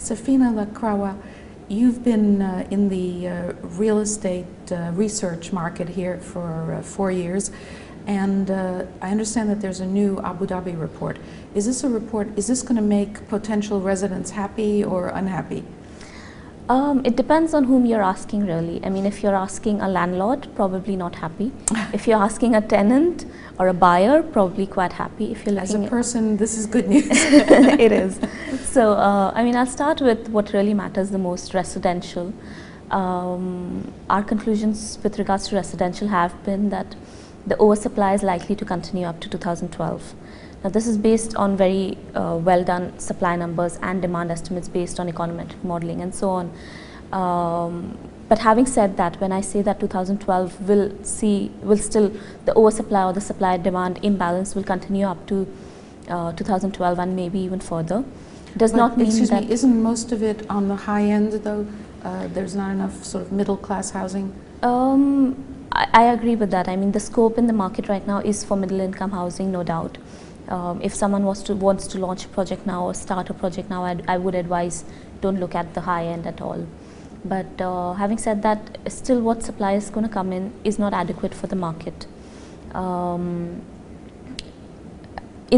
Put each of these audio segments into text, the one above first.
Safeena Lakdawala, you've been in the real estate research market here for 4 years, and I understand that there's a new Abu Dhabi report. Is this a report, is this going to make potential residents happy or unhappy? It depends on whom you're asking, really. I mean, if you're asking a landlord, probably not happy. If you're asking a tenant or a buyer, probably quite happy. If you're looking as a person, this is good news. It is. So, I mean, I'll start with what really matters the most, residential. Our conclusions with regards to residential have been that the oversupply is likely to continue up to 2012. Now, this is based on very well done supply numbers and demand estimates based on econometric modeling and so on. But having said that, when I say that 2012 will still, the oversupply or the supply demand imbalance will continue up to 2012 and maybe even further, does not mean excuse that. Me, isn't most of it on the high end though? There's not enough sort of middle class housing? I agree with that. I mean, the scope in the market right now is for middle income housing, no doubt. If someone wants to launch a project now or start a project now, I would advise don't look at the high end at all. But having said that, still what supply is going to come in is not adequate for the market. In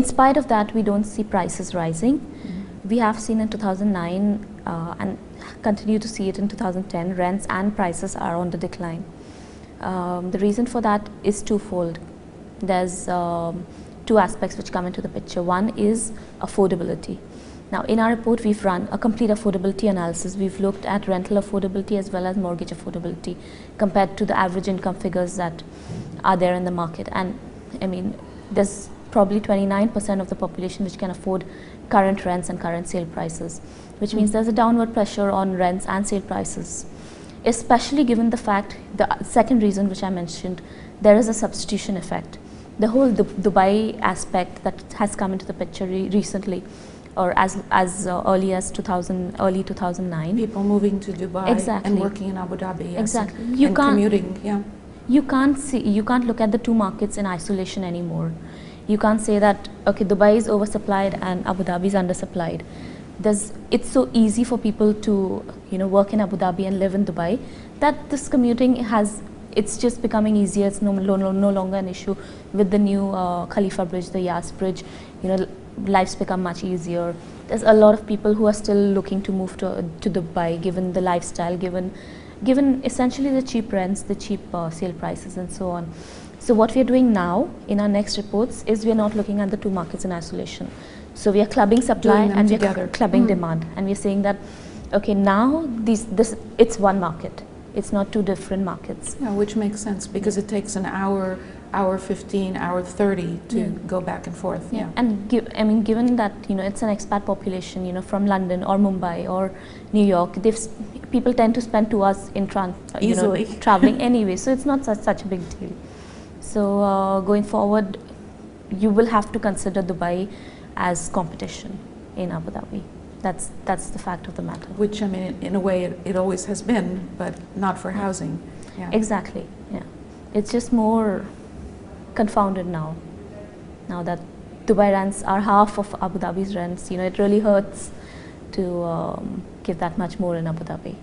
spite of that, we don't see prices rising. Mm-hmm. We have seen in 2009 and continue to see it in 2010, rents and prices are on the decline. The reason for that is twofold. There's two aspects which come into the picture. One is affordability. Now, in our report, we've run a complete affordability analysis. We've looked at rental affordability as well as mortgage affordability compared to the average income figures that are there in the market. And I mean, there's probably 29% of the population which can afford current rents and current sale prices, which means there's a downward pressure on rents and sale prices, especially given the fact, the second reason which I mentioned, there is a substitution effect. The whole Dubai aspect that has come into the picture recently, or as early as early 2009. People moving to Dubai. Exactly. And working in Abu Dhabi. Yes. Exactly. And commuting. Yeah. You can't look at the two markets in isolation anymore. You can't say that okay, Dubai is oversupplied and Abu Dhabi is undersupplied. It's so easy for people to work in Abu Dhabi and live in Dubai that this commuting it's just becoming easier. It's no longer an issue with the new Khalifa Bridge, the Yas Bridge. Lives become much easier. There's a lot of people who are still looking to move to Dubai, given the lifestyle, given essentially the cheap rents, the cheap sale prices, and so on. So what we are doing now in our next reports is we are not looking at the two markets in isolation. So we are clubbing supply and we are clubbing demand, and we are saying that okay, now it's one market. It's not two different markets. Yeah, which makes sense because it takes an hour 15, hour 30 to go back and forth. Yeah. And given that it's an expat population, from London or Mumbai or New York, people tend to spend 2 hours in traveling anyway. So it's not such a big deal. So going forward, you will have to consider Dubai as competition in Abu Dhabi. That's the fact of the matter. Which, I mean, in a way, it always has been, but not for housing. Yeah. Exactly. Yeah, it's just more confounded now. Now that Dubai rents are half of Abu Dhabi's rents, it really hurts to give that much more in Abu Dhabi.